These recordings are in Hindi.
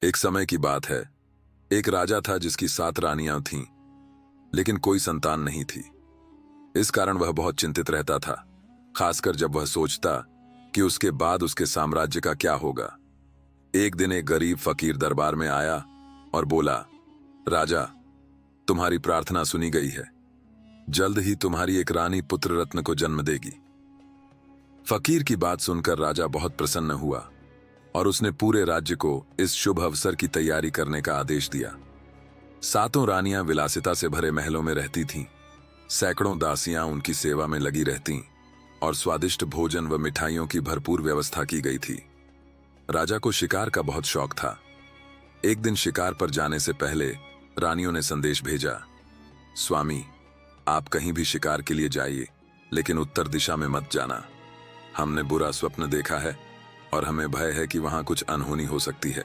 एक समय की बात है। एक राजा था जिसकी 7 रानियां थीं, लेकिन कोई संतान नहीं थी। इस कारण वह बहुत चिंतित रहता था, खासकर जब वह सोचता कि उसके बाद उसके साम्राज्य का क्या होगा। एक दिन एक गरीब फकीर दरबार में आया और बोला, राजा, तुम्हारी प्रार्थना सुनी गई है। जल्द ही तुम्हारी एक रानी पुत्र रत्न को जन्म देगी। फकीर की बात सुनकर राजा बहुत प्रसन्न हुआ और उसने पूरे राज्य को इस शुभ अवसर की तैयारी करने का आदेश दिया। 7 रानियां विलासिता से भरे महलों में रहती थीं। सैकड़ों दासियां उनकी सेवा में लगी रहतीं और स्वादिष्ट भोजन व मिठाइयों की भरपूर व्यवस्था की गई थी। राजा को शिकार का बहुत शौक था। एक दिन शिकार पर जाने से पहले रानियों ने संदेश भेजा, स्वामी, आप कहीं भी शिकार के लिए जाइए, लेकिन उत्तर दिशा में मत जाना। हमने बुरा स्वप्न देखा है और हमें भय है कि वहां कुछ अनहोनी हो सकती है।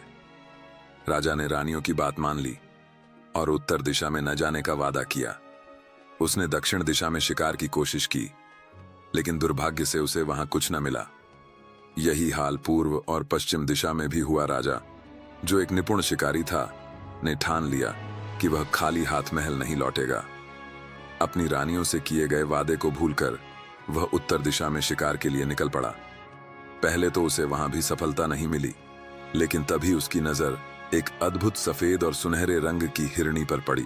राजा ने रानियों की बात मान ली और उत्तर दिशा में न जाने का वादा किया। उसने दक्षिण दिशा में शिकार की कोशिश की, लेकिन दुर्भाग्य से उसे वहां कुछ न मिला। यही हाल पूर्व और पश्चिम दिशा में भी हुआ। राजा, जो एक निपुण शिकारी था, ने ठान लिया कि वह खाली हाथ महल नहीं लौटेगा। अपनी रानियों से किए गए वादे को भूलकर वह उत्तर दिशा में शिकार के लिए निकल पड़ा। पहले तो उसे वहां भी सफलता नहीं मिली, लेकिन तभी उसकी नजर एक अद्भुत सफेद और सुनहरे रंग की हिरनी पर पड़ी,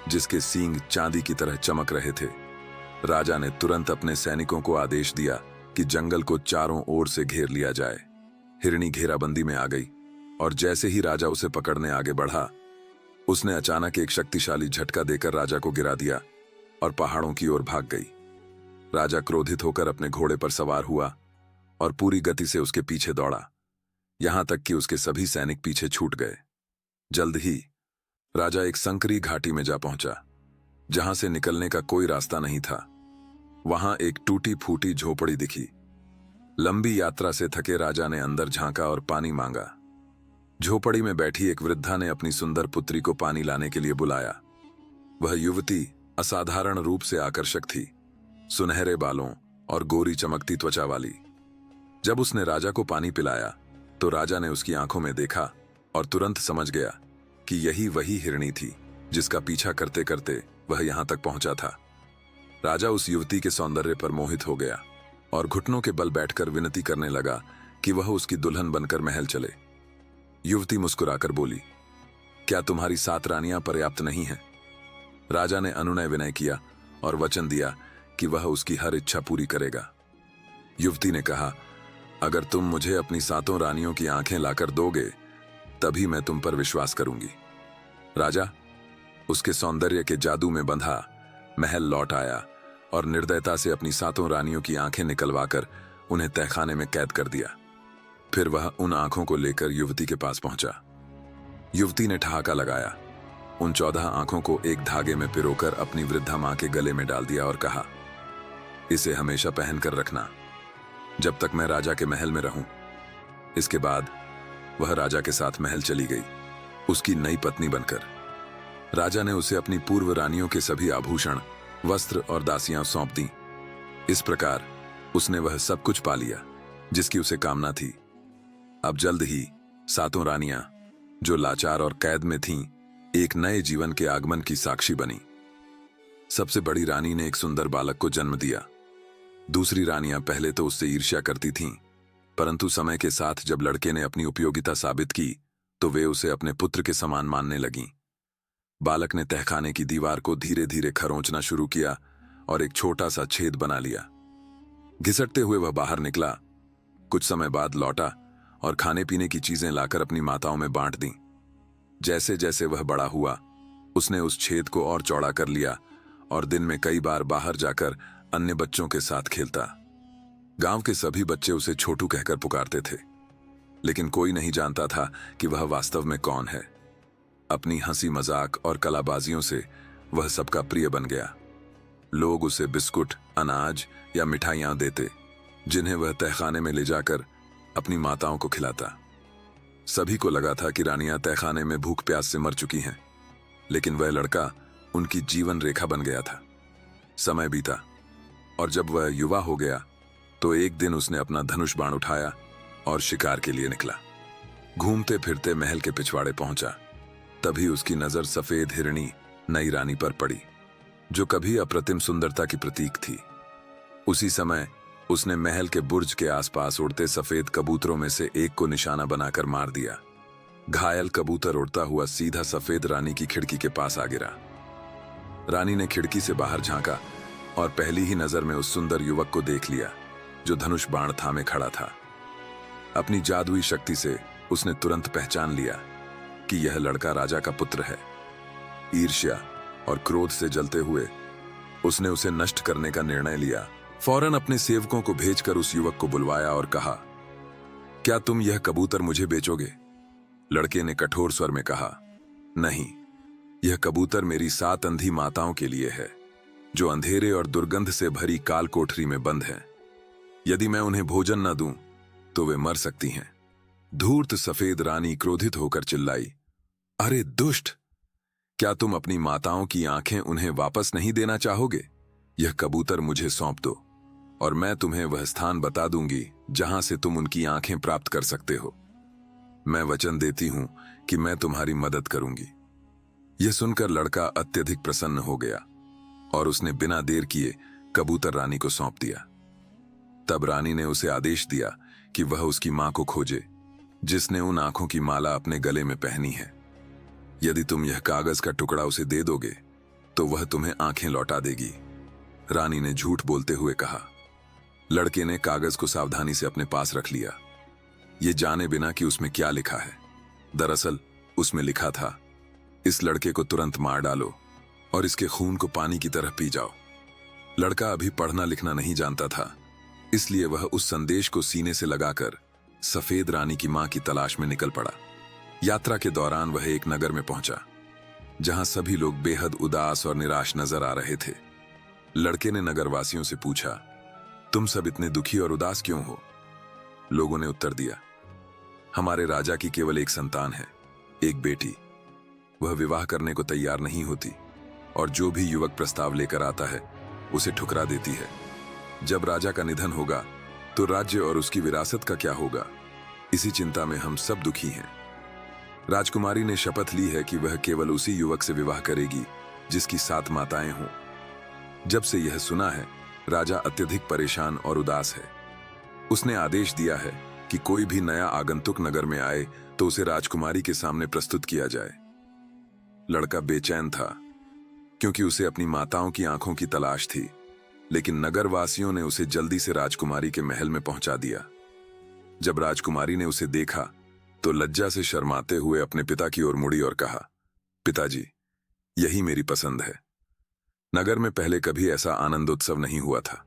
जिसके सींग चांदी की तरह चमक रहे थे। राजा ने तुरंत अपने सैनिकों को आदेश दिया कि जंगल को चारों ओर से घेर लिया जाए। हिरनी घेराबंदी में आ गई और जैसे ही राजा उसे पकड़ने आगे बढ़ा, उसने अचानक एक शक्तिशाली झटका देकर राजा को गिरा दिया और पहाड़ों की ओर भाग गई। राजा क्रोधित होकर अपने घोड़े पर सवार हुआ और पूरी गति से उसके पीछे दौड़ा, यहां तक कि उसके सभी सैनिक पीछे छूट गए। जल्द ही राजा एक संकरी घाटी में जा पहुंचा, जहां से निकलने का कोई रास्ता नहीं था। वहां एक टूटी फूटी झोपड़ी दिखी। लंबी यात्रा से थके राजा ने अंदर झांका और पानी मांगा। झोपड़ी में बैठी एक वृद्धा ने अपनी सुंदर पुत्री को पानी लाने के लिए बुलाया। वह युवती असाधारण रूप से आकर्षक थी, सुनहरे बालों और गोरी चमकती त्वचा वाली। जब उसने राजा को पानी पिलाया तो राजा ने उसकी आंखों में देखा और तुरंत समझ गया कि यही वही हिरनी थी जिसका पीछा करते करते वह यहां तक पहुंचा था। राजा उस युवती के सौंदर्य पर मोहित हो गया और घुटनों के बल बैठकर विनती करने लगा कि वह उसकी दुल्हन बनकर महल चले। युवती मुस्कुराकर बोली, क्या तुम्हारी 7 रानियां पर्याप्त नहीं हैं? राजा ने अनुनय विनय किया और वचन दिया कि वह उसकी हर इच्छा पूरी करेगा। युवती ने कहा, अगर तुम मुझे अपनी 7 रानियों की आंखें लाकर दोगे, तभी मैं तुम पर विश्वास करूंगी। राजा उसके सौंदर्य के जादू में बंधा महल लौट आया और निर्दयता से अपनी 7 रानियों की आंखें निकलवाकर उन्हें तहखाने में कैद कर दिया। फिर वह उन आंखों को लेकर युवती के पास पहुंचा। युवती ने ठहाका लगाया, उन 14 आंखों को एक धागे में पिरोकर अपनी वृद्धा मां के गले में डाल दिया और कहा, इसे हमेशा पहनकर रखना जब तक मैं राजा के महल में रहूं। इसके बाद वह राजा के साथ महल चली गई, उसकी नई पत्नी बनकर। राजा ने उसे अपनी पूर्व रानियों के सभी आभूषण, वस्त्र और दासियां सौंप दी। इस प्रकार उसने वह सब कुछ पा लिया जिसकी उसे कामना थी। अब जल्द ही 7 रानियां, जो लाचार और कैद में थीं, एक नए जीवन के आगमन की साक्षी बनी। सबसे बड़ी रानी ने एक सुंदर बालक को जन्म दिया। दूसरी रानियां पहले तो उससे ईर्ष्या करती थीं, परंतु समय के साथ जब लड़के ने अपनी उपयोगिता साबित की तो वे उसे अपने पुत्र के समान मानने लगीं। बालक ने तहखाने की दीवार को धीरे धीरे खरोंचना शुरू किया और एक छोटा सा छेद बना लिया। घिसटते हुए वह बाहर निकला। कुछ समय बाद लौटा और खाने पीने की चीजें लाकर अपनी माताओं में बांट दी। जैसे जैसे वह बड़ा हुआ, उसने उस छेद को और चौड़ा कर लिया और दिन में कई बार बाहर जाकर अन्य बच्चों के साथ खेलता। गांव के सभी बच्चे उसे छोटू कहकर पुकारते थे, लेकिन कोई नहीं जानता था कि वह वास्तव में कौन है। अपनी हंसी मजाक और कलाबाजियों से वह सबका प्रिय बन गया। लोग उसे बिस्कुट, अनाज या मिठाइयां देते, जिन्हें वह तहखाने में ले जाकर अपनी माताओं को खिलाता। सभी को लगा था कि रानियां तहखाने में भूख प्यास से मर चुकी हैं, लेकिन वह लड़का उनकी जीवन रेखा बन गया था। समय बीता और जब वह युवा हो गया तो एक दिन उसने अपना धनुष बाण उठाया और शिकार के लिए निकला। घूमते फिरते महल के पिछवाड़े पहुंचा। तभी उसकी नजर सफेद हिरणी नई रानी पर पड़ी, जो कभी अप्रतिम सुंदरता की प्रतीक थी। उसी समय उसने महल के बुर्ज के आसपास उड़ते सफेद कबूतरों में से एक को निशाना बनाकर मार दिया। घायल कबूतर उड़ता हुआ सीधा सफेद रानी की खिड़की के पास आ गिरा। रानी ने खिड़की से बाहर झांका और पहली ही नजर में उस सुंदर युवक को देख लिया, जो धनुष बाण थामे खड़ा था। अपनी जादुई शक्ति से उसने तुरंत पहचान लिया कि यह लड़का राजा का पुत्र है। ईर्ष्या और क्रोध से जलते हुए उसने उसे नष्ट करने का निर्णय लिया। फौरन अपने सेवकों को भेजकर उस युवक को बुलवाया और कहा, क्या तुम यह कबूतर मुझे बेचोगे? लड़के ने कठोर स्वर में कहा, नहीं, यह कबूतर मेरी 7 अंधी माताओं के लिए है, जो अंधेरे और दुर्गंध से भरी काल कोठरी में बंद हैं। यदि मैं उन्हें भोजन न दूं, तो वे मर सकती हैं। धूर्त सफेद रानी क्रोधित होकर चिल्लाई, अरे दुष्ट! क्या तुम अपनी माताओं की आंखें उन्हें वापस नहीं देना चाहोगे? यह कबूतर मुझे सौंप दो और मैं तुम्हें वह स्थान बता दूंगी जहां से तुम उनकी आंखें प्राप्त कर सकते हो। मैं वचन देती हूं कि मैं तुम्हारी मदद करूंगी। यह सुनकर लड़का अत्यधिक प्रसन्न हो गया और उसने बिना देर किए कबूतर रानी को सौंप दिया। तब रानी ने उसे आदेश दिया कि वह उसकी मां को खोजे, जिसने उन आंखों की माला अपने गले में पहनी है। यदि तुम यह कागज का टुकड़ा उसे दे दोगे, तो वह तुम्हें आंखें लौटा देगी। रानी ने झूठ बोलते हुए कहा। लड़के ने कागज को सावधानी से अपने पास रख लिया, ये जाने बिना कि उसमें क्या लिखा है। दरअसल उसमें लिखा था, इस लड़के को तुरंत मार डालो और इसके खून को पानी की तरह पी जाओ। लड़का अभी पढ़ना लिखना नहीं जानता था, इसलिए वह उस संदेश को सीने से लगाकर सफेद रानी की मां की तलाश में निकल पड़ा। यात्रा के दौरान वह एक नगर में पहुंचा, जहां सभी लोग बेहद उदास और निराश नजर आ रहे थे। लड़के ने नगरवासियों से पूछा, तुम सब इतने दुखी और उदास क्यों हो? लोगों ने उत्तर दिया, हमारे राजा की केवल एक संतान है, एक बेटी। वह विवाह करने को तैयार नहीं होती और जो भी युवक प्रस्ताव लेकर आता है उसे ठुकरा देती है। जब राजा का निधन होगा तो राज्य और उसकी विरासत का क्या होगा? इसी चिंता में हम सब दुखी हैं। राजकुमारी ने शपथ ली है कि वह केवल उसी युवक से विवाह करेगी जिसकी 7 माताएं हों। जब से यह सुना है, राजा अत्यधिक परेशान और उदास है। उसने आदेश दिया है कि कोई भी नया आगंतुक नगर में आए तो उसे राजकुमारी के सामने प्रस्तुत किया जाए। लड़का बेचैन था, क्योंकि उसे अपनी माताओं की आंखों की तलाश थी, लेकिन नगरवासियों ने उसे जल्दी से राजकुमारी के महल में पहुंचा दिया। जब राजकुमारी ने उसे देखा तो लज्जा से शर्माते हुए अपने पिता की ओर मुड़ी और कहा, पिताजी, यही मेरी पसंद है। नगर में पहले कभी ऐसा आनंद उत्सव नहीं हुआ था।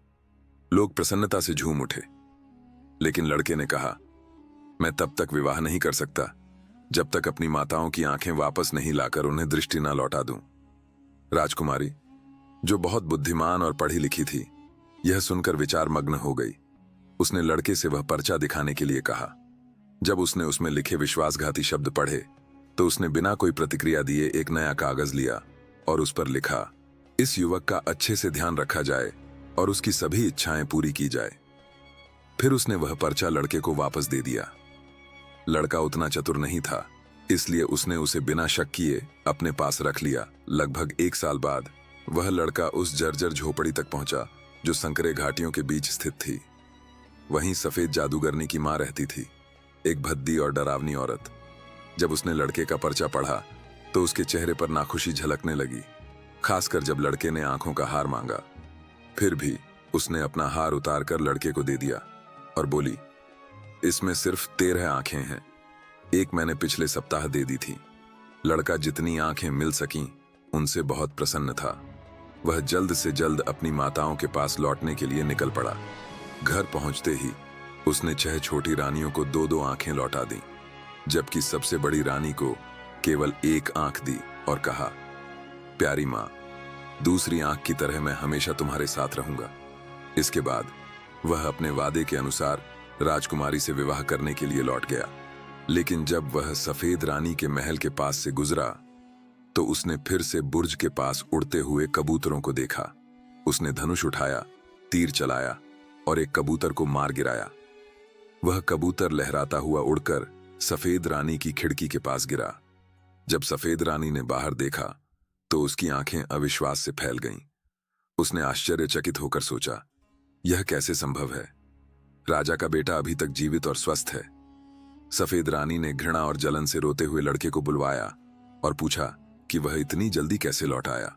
लोग प्रसन्नता से झूम उठे। लेकिन लड़के ने कहा, मैं तब तक विवाह नहीं कर सकता जब तक अपनी माताओं की आंखें वापस नहीं लाकर उन्हें दृष्टि न लौटा दूं। राजकुमारी, जो बहुत बुद्धिमान और पढ़ी लिखी थी, यह सुनकर विचार मग्न हो गई। उसने लड़के से वह पर्चा दिखाने के लिए कहा। जब उसने उसमें लिखे विश्वासघाती शब्द पढ़े तो उसने बिना कोई प्रतिक्रिया दिए एक नया कागज लिया और उस पर लिखा, इस युवक का अच्छे से ध्यान रखा जाए और उसकी सभी इच्छाएं पूरी की जाए। फिर उसने वह पर्चा लड़के को वापस दे दिया। लड़का उतना चतुर नहीं था, इसलिए उसने उसे बिना शक किए अपने पास रख लिया। लगभग 1 साल बाद वह लड़का उस जर्जर झोपड़ी तक पहुंचा जो संकरे घाटियों के बीच स्थित थी। वहीं सफेद जादूगरनी की मां रहती थी, एक भद्दी और डरावनी औरत। जब उसने लड़के का पर्चा पढ़ा तो उसके चेहरे पर नाखुशी झलकने लगी, खासकर जब लड़के ने आंखों का हार मांगा। फिर भी उसने अपना हार उतार कर लड़के को दे दिया और बोली, इसमें सिर्फ 13 आंखें हैं, एक मैंने पिछले सप्ताह दे दी थी। लड़का जितनी आंखें मिल सकीं उनसे बहुत प्रसन्न था। वह जल्द से जल्द अपनी माताओं के पास लौटने के लिए निकल पड़ा। घर पहुंचते ही उसने 6 छोटी रानियों को 2-2 आंखें लौटा दी, जबकि सबसे बड़ी रानी को केवल 1 आंख दी और कहा, प्यारी मां, दूसरी आंख की तरह मैं हमेशा तुम्हारे साथ रहूंगा। इसके बाद वह अपने वादे के अनुसार राजकुमारी से विवाह करने के लिए लौट गया। लेकिन जब वह सफेद रानी के महल के पास से गुजरा तो उसने फिर से बुर्ज के पास उड़ते हुए कबूतरों को देखा। उसने धनुष उठाया, तीर चलाया और एक कबूतर को मार गिराया। वह कबूतर लहराता हुआ उड़कर सफेद रानी की खिड़की के पास गिरा। जब सफेद रानी ने बाहर देखा तो उसकी आंखें अविश्वास से फैल गईं। उसने आश्चर्यचकित होकर सोचा, यह कैसे संभव है? राजा का बेटा अभी तक जीवित और स्वस्थ है। सफेद रानी ने घृणा और जलन से रोते हुए लड़के को बुलवाया और पूछा कि वह इतनी जल्दी कैसे लौट आया।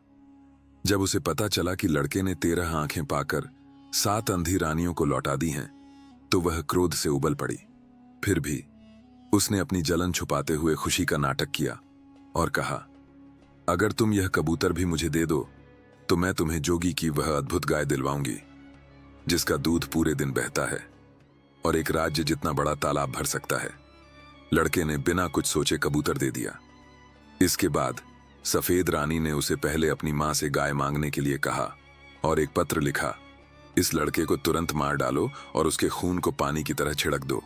जब उसे पता चला कि लड़के ने 13 आंखें पाकर 7 अंधी रानियों को लौटा दी हैं, तो वह क्रोध से उबल पड़ी। फिर भी उसने अपनी जलन छुपाते हुए खुशी का नाटक किया और कहा, अगर तुम यह कबूतर भी मुझे दे दो तो मैं तुम्हें जोगी की वह अद्भुत गाय दिलवाऊंगी जिसका दूध पूरे दिन बहता है और एक राज्य जितना बड़ा तालाब भर सकता है। लड़के ने बिना कुछ सोचे कबूतर दे दिया। इसके बाद सफेद रानी ने उसे पहले अपनी मां से गाय मांगने के लिए कहा और एक पत्र लिखा, इस लड़के को तुरंत मार डालो और उसके खून को पानी की तरह छिड़क दो।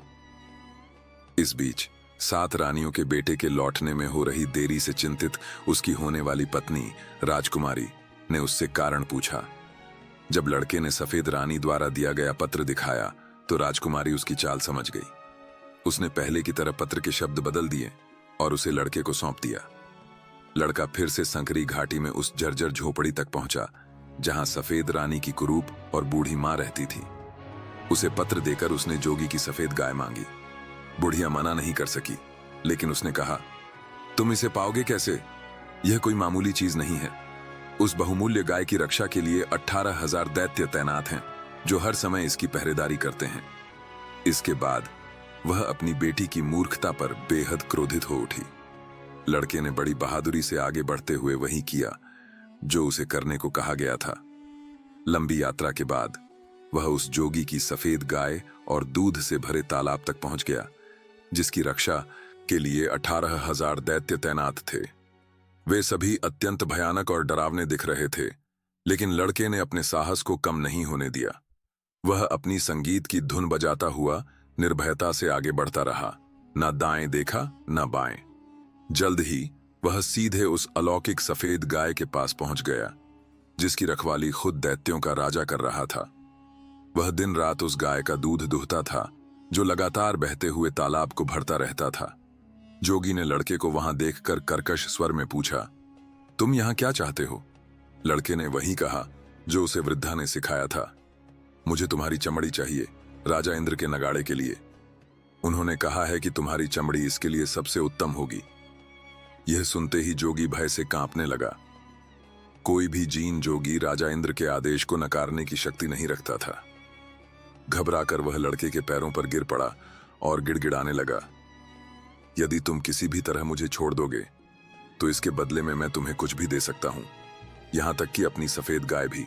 इस बीच 7 रानियों के बेटे के लौटने में हो रही देरी से चिंतित उसकी होने वाली पत्नी राजकुमारी ने उससे कारण पूछा। जब लड़के ने सफेद रानी द्वारा दिया गया पत्र दिखाया तो राजकुमारी उसकी चाल समझ गई। उसने पहले की तरह पत्र के शब्द बदल दिए और उसे लड़के को सौंप दिया। लड़का फिर से संकरी घाटी में उस जर्जर झोपड़ी तक पहुंचा जहां सफेद रानी की कुरूप और बूढ़ी मां रहती थी। उसे पत्र देकर उसने जोगी की सफेद गाय मांगी। बुढ़िया मना नहीं कर सकी, लेकिन उसने कहा, तुम इसे पाओगे कैसे? यह कोई मामूली चीज नहीं है। उस बहुमूल्य गाय की रक्षा के लिए 18,000 दैत्य तैनात हैं जो हर समय इसकी पहरेदारी करते हैं। इसके बाद वह अपनी बेटी की मूर्खता पर बेहद क्रोधित हो उठी। लड़के ने बड़ी बहादुरी से आगे बढ़ते हुए वही किया जो उसे करने को कहा गया था। लंबी यात्रा के बाद वह उस जोगी की सफेद गाय और दूध से भरे तालाब तक पहुंच गया जिसकी रक्षा के लिए 18,000 दैत्य तैनात थे। वे सभी अत्यंत भयानक और डरावने दिख रहे थे, लेकिन लड़के ने अपने साहस को कम नहीं होने दिया। वह अपनी संगीत की धुन बजाता हुआ निर्भयता से आगे बढ़ता रहा, न दाएं देखा न बाएं। जल्द ही वह सीधे उस अलौकिक सफेद गाय के पास पहुंच गया जिसकी रखवाली खुद दैत्यों का राजा कर रहा था। वह दिन रात उस गाय का दूध दुहता था जो लगातार बहते हुए तालाब को भरता रहता था। जोगी ने लड़के को वहां देखकर कर्कश स्वर में पूछा, तुम यहां क्या चाहते हो? लड़के ने वही कहा जो उसे वृद्धा ने सिखाया था, मुझे तुम्हारी चमड़ी चाहिए, राजा इंद्र के नगाड़े के लिए। उन्होंने कहा है कि तुम्हारी चमड़ी इसके लिए सबसे उत्तम होगी। यह सुनते ही जोगी भय से कांपने लगा। कोई भी जीन जोगी राजा इंद्र के आदेश को नकारने की शक्ति नहीं रखता था। घबराकर वह लड़के के पैरों पर गिर पड़ा और गिड़गिड़ाने लगा, यदि तुम किसी भी तरह मुझे छोड़ दोगे तो इसके बदले में मैं तुम्हें कुछ भी दे सकता हूं, यहां तक कि अपनी सफेद गाय भी।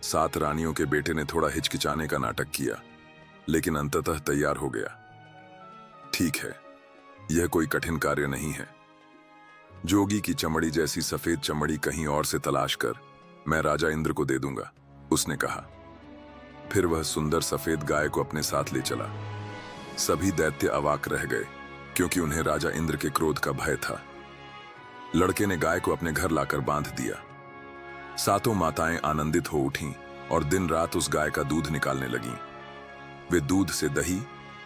7 रानियों के बेटे ने थोड़ा हिचकिचाने का नाटक किया, लेकिन अंततः तैयार हो गया। ठीक है, यह कोई कठिन कार्य नहीं है। जोगी की चमड़ी जैसी सफेद चमड़ी कहीं और से तलाश कर मैं राजा इंद्र को दे दूंगा, उसने कहा। फिर वह सुंदर सफेद गाय को अपने साथ ले चला। सभी दैत्य अवाक रह गए क्योंकि उन्हें राजा इंद्र के क्रोध का भय था। लड़के ने गाय को अपने घर लाकर बांध दिया। 7 माताएं आनंदित हो उठीं और दिन रात उस गाय का दूध निकालने लगीं। वे दूध से दही,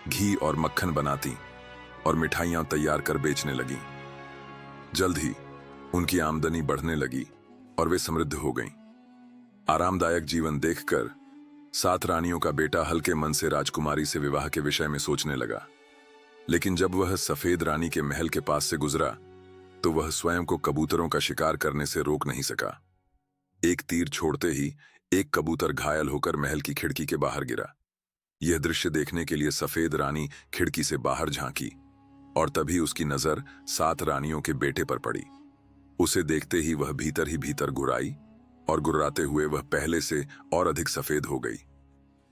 घी और मक्खन बनाती और मिठाइयां तैयार कर बेचने लगीं। जल्द ही उनकी आमदनी बढ़ने लगी और वे समृद्ध हो गईं। आरामदायक जीवन देखकर 7 रानियों का बेटा हल्के मन से राजकुमारी से विवाह के विषय में सोचने लगा। लेकिन जब वह सफेद रानी के महल के पास से गुजरा तो वह स्वयं को कबूतरों का शिकार करने से रोक नहीं सका। एक तीर छोड़ते ही एक कबूतर घायल होकर महल की खिड़की के बाहर गिरा। यह दृश्य देखने के लिए सफेद रानी खिड़की से बाहर झांकी और तभी उसकी नजर 7 रानियों के बेटे पर पड़ी। उसे देखते ही वह भीतर गुर्राई और गुर्राते हुए वह पहले से और अधिक सफेद हो गई।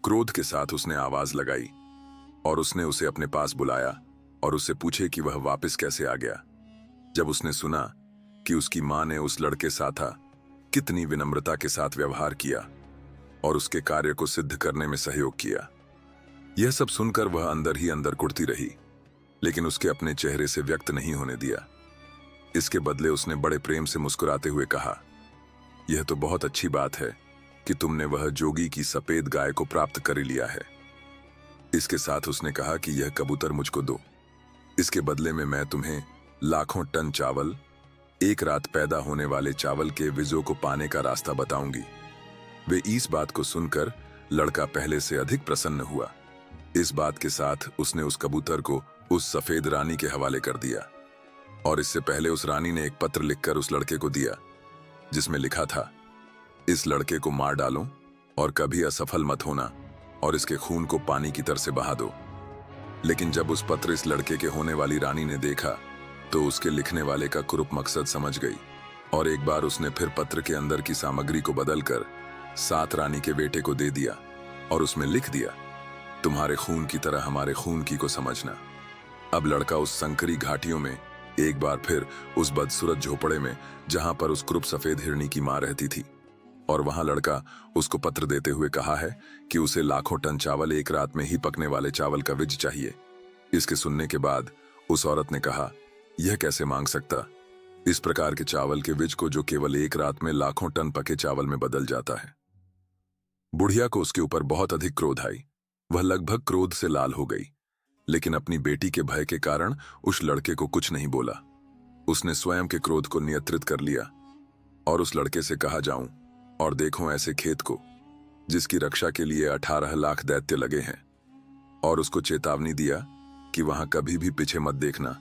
क्रोध के साथ उसने आवाज लगाई और उसने उसे अपने पास बुलाया और उससे पूछे कि वह वापस कैसे आ गया। जब उसने सुना कि उसकी मां ने उस लड़के साथ कितनी विनम्रता के साथ व्यवहार किया और उसके कार्य को सिद्ध करने में सहयोग किया, यह सब सुनकर वह अंदर ही अंदर कुढ़ती रही, लेकिन उसके अपने चेहरे से व्यक्त नहीं होने दिया। इसके बदले उसने बड़े प्रेम से मुस्कुराते हुए कहा, यह तो बहुत अच्छी बात है कि तुमने वह जोगी की सफेद गाय को प्राप्त कर लिया है। इसके साथ उसने कहा कि यह कबूतर मुझको दो। इसके बदले में मैं तुम्हें लाखों टन चावल, एक रात पैदा होने वाले चावल के विजो को पाने का रास्ता बताऊंगी। वे इस बात को सुनकर लड़का पहले से अधिक प्रसन्न हुआ। इस बात के साथ उसने उस कबूतर को उस सफेद रानी के हवाले कर दिया और इससे पहले उस रानी ने एक पत्र लिखकर उस लड़के को दिया जिसमें लिखा था, इस लड़के को मार डालो और कभी असफल मत होना और इसके खून को पानी की तरह से बहा दो। लेकिन जब उस पत्र इस लड़के के होने वाली रानी ने देखा तो उसके लिखने वाले का कुरूप मकसद समझ गई और एक बार उसने फिर पत्र के अंदर की सामग्री को बदलकर सात रानी के बेटे को दे दिया और उसमें लिख दिया, तुम्हारे खून की तरह हमारे खून की को समझना। अब लड़का उस संकरी घाटियों में एक बार फिर उस बदसूरत झोपड़े में जहां पर उस क्रूप सफेद हिरनी की मां रहती थी, और वहां लड़का उसको पत्र देते हुए कहा है कि उसे लाखों टन चावल एक रात में ही पकने वाले चावल का विज चाहिए। इसके सुनने के बाद उस औरत ने कहा, यह कैसे मांग सकता, इस प्रकार के चावल के विज को जो केवल एक रात में लाखों टन पके चावल में बदल जाता है। बुढ़िया को उसके ऊपर बहुत अधिक क्रोध आई। वह लगभग क्रोध से लाल हो गई, लेकिन अपनी बेटी के भय के कारण उस लड़के को कुछ नहीं बोला। उसने स्वयं के क्रोध को नियंत्रित कर लिया और उस लड़के से कहा, जाऊं और देखो ऐसे खेत को जिसकी रक्षा के लिए 18 लाख दैत्य लगे हैं, और उसको चेतावनी दिया कि वहां कभी भी पीछे मत देखना,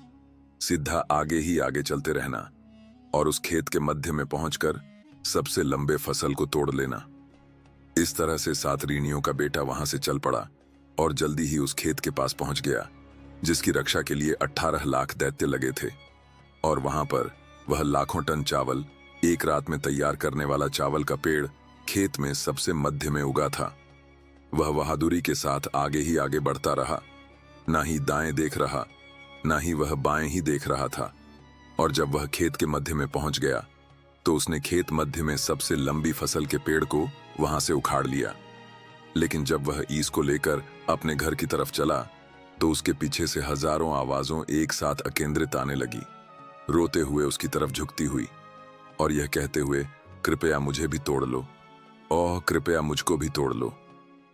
सीधा आगे ही आगे चलते रहना और उस खेत के मध्य में पहुंचकर सबसे लंबे फसल को तोड़ लेना। इस तरह से सात रीनियों का बेटा वहां से चल पड़ा और जल्दी ही उस खेत के पास पहुंच गया जिसकी रक्षा के लिए 18 लाख दैत्य लगे थे, और वहां पर वह लाखों टन चावल एक रात में तैयार करने वाला चावल का पेड़ खेत में सबसे मध्य में उगा था। वह बहादुरी के साथ आगे ही आगे बढ़ता रहा, ना ही दाएं देख रहा, ना ही वह बाएं ही देख रहा था, और जब वह खेत के मध्य में पहुंच गया तो उसने खेत मध्य में सबसे लंबी फसल के पेड़ को वहां से उखाड़ लिया। लेकिन जब वह ईस को लेकर अपने घर की तरफ चला तो उसके पीछे से हजारों आवाजों एक साथ अकेंद्रित आने लगी, रोते हुए उसकी तरफ झुकती हुई और यह कहते हुए, कृपया मुझे भी तोड़ लो, ओह कृपया मुझको भी तोड़ लो।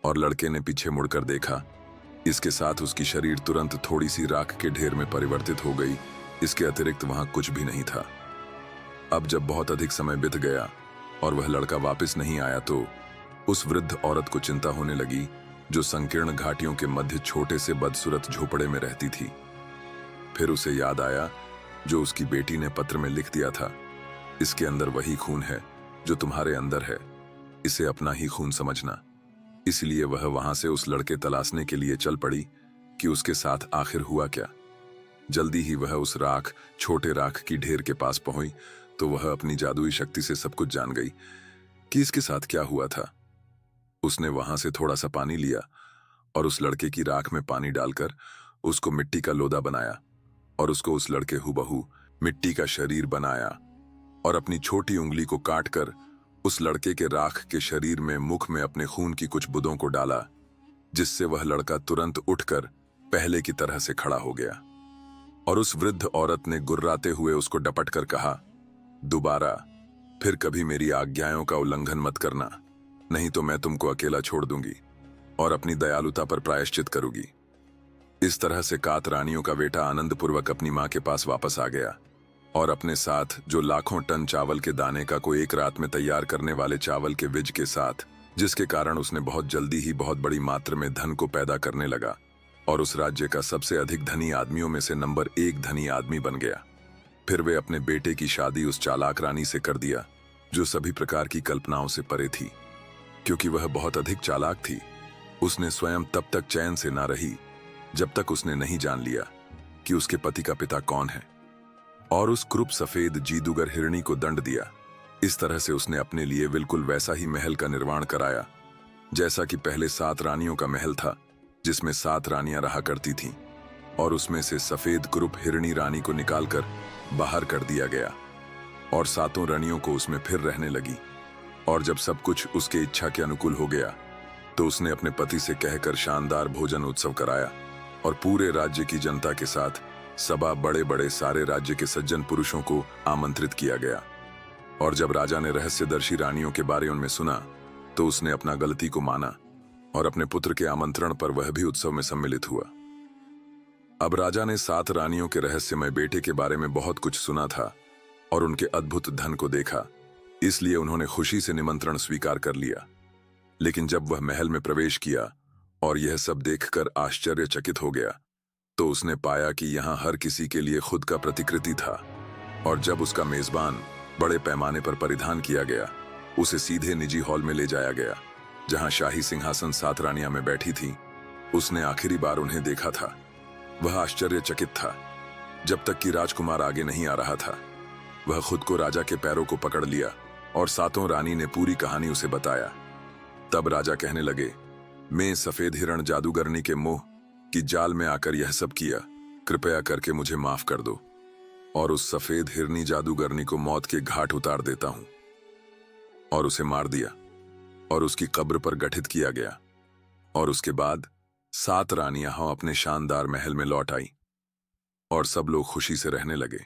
और लड़के ने पीछे मुड़कर देखा, इसके साथ उसकी शरीर तुरंत थोड़ी सी राख के ढेर में परिवर्तित हो गई, इसके अतिरिक्त वहां कुछ भी नहीं था। अब जब बहुत अधिक समय बीत गया और वह लड़का वापस नहीं आया तो उस वृद्ध औरत को चिंता होने लगी जो संकीर्ण घाटियों के मध्य छोटे से बदसूरत झोपड़े में रहती थी। फिर उसे याद आया जो उसकी बेटी ने पत्र में लिख दिया था, इसके अंदर वही खून है जो तुम्हारे अंदर है, इसे अपना ही खून समझना। इसलिए वह वहां से उस लड़के तलाशने के लिए चल पड़ी कि उसके साथ आखिर हुआ क्या। जल्दी ही वह उस छोटे राख की ढेर के पास पहुंची तो वह अपनी जादुई शक्ति से सब कुछ जान गई कि इसके साथ क्या हुआ था। उसने वहां से थोड़ा सा पानी लिया और उस लड़के की राख में पानी डालकर उसको मिट्टी का लोदा बनाया और उसको उस लड़के हुबहू मिट्टी का शरीर बनाया और अपनी छोटी उंगली को काटकर उस लड़के के राख के शरीर में मुख में अपने खून की कुछ बूंदों को डाला, जिससे वह लड़का तुरंत उठकर पहले की तरह से खड़ा हो गया। और उस वृद्ध औरत ने गुर्राते हुए उसको डपट कर कहा, दोबारा फिर कभी मेरी आज्ञाओं का उल्लंघन मत करना, नहीं तो मैं तुमको अकेला छोड़ दूंगी और अपनी दयालुता पर प्रायश्चित करूंगी। इस तरह से कात रानियों का बेटा आनंदपूर्वक अपनी मां के पास वापस आ गया और अपने साथ जो लाखों टन चावल के दाने का को एक रात में तैयार करने वाले चावल के विज के साथ, जिसके कारण उसने बहुत जल्दी ही बहुत बड़ी मात्रा में धन को पैदा करने लगा और उस राज्य का सबसे अधिक धनी आदमियों में से नंबर 1 धनी आदमी बन गया। फिर वे अपने बेटे की शादी उस चालाक रानी से कर दिया जो सभी प्रकार की कल्पनाओं से परे थी। क्योंकि वह बहुत अधिक चालाक थी, उसने स्वयं तब तक चैन से ना रही जब तक उसने नहीं जान लिया कि उसके पति का पिता कौन है, और उस क्रूप सफेद जीदूगर हिरणी को दंड दिया। इस तरह से उसने अपने लिए बिल्कुल वैसा ही महल का निर्माण कराया जैसा कि पहले 7 रानियों का महल था, जिसमें 7 रानियां रहा करती थीं, और उसमें से सफेद क्रूप हिरणी रानी को निकालकर बाहर कर दिया गया और 7 रानियों को उसमें फिर रहने लगी। और जब सब कुछ उसके इच्छा के अनुकूल हो गया तो उसने अपने पति से कहकर शानदार भोजन उत्सव कराया और पूरे राज्य की जनता के साथ सभा बड़े बड़े सारे राज्य के सज्जन पुरुषों को आमंत्रित किया गया। और जब राजा ने रहस्यदर्शी रानियों के बारे उनमें सुना तो उसने अपना गलती को माना और अपने पुत्र के आमंत्रण पर वह भी उत्सव में सम्मिलित हुआ। अब राजा ने 7 रानियों के रहस्यमय बेटे के बारे में बहुत कुछ सुना था और उनके अद्भुत धन को देखा, इसलिए उन्होंने खुशी से निमंत्रण स्वीकार कर लिया। लेकिन जब वह महल में प्रवेश किया और यह सब देखकर आश्चर्यचकित हो गया, तो उसने पाया कि यहाँ हर किसी के लिए खुद का प्रतिकृति था। और जब उसका मेजबान बड़े पैमाने पर परिधान किया गया, उसे सीधे निजी हॉल में ले जाया गया, जहाँ शाही सिंहासन 7 रानियां में बैठी थीं। उसने आखिरी बार उन्हें देखा था। वह आश्चर्यचकित था जब तक कि राजकुमार आगे नहीं आ रहा था। वह खुद को राजा के पैरों को पकड़ लिया और 7 रानी ने पूरी कहानी उसे बताया। तब राजा कहने लगे, मैं सफेद हिरण जादूगरनी के मोह की जाल में आकर यह सब किया, कृपया करके मुझे माफ कर दो। और उस सफेद हिरनी जादूगरनी को मौत के घाट उतार देता हूं। और उसे मार दिया और उसकी कब्र पर गठित किया गया। और उसके बाद 7 रानियां अपने शानदार महल में लौट आई और सब लोग खुशी से रहने लगे।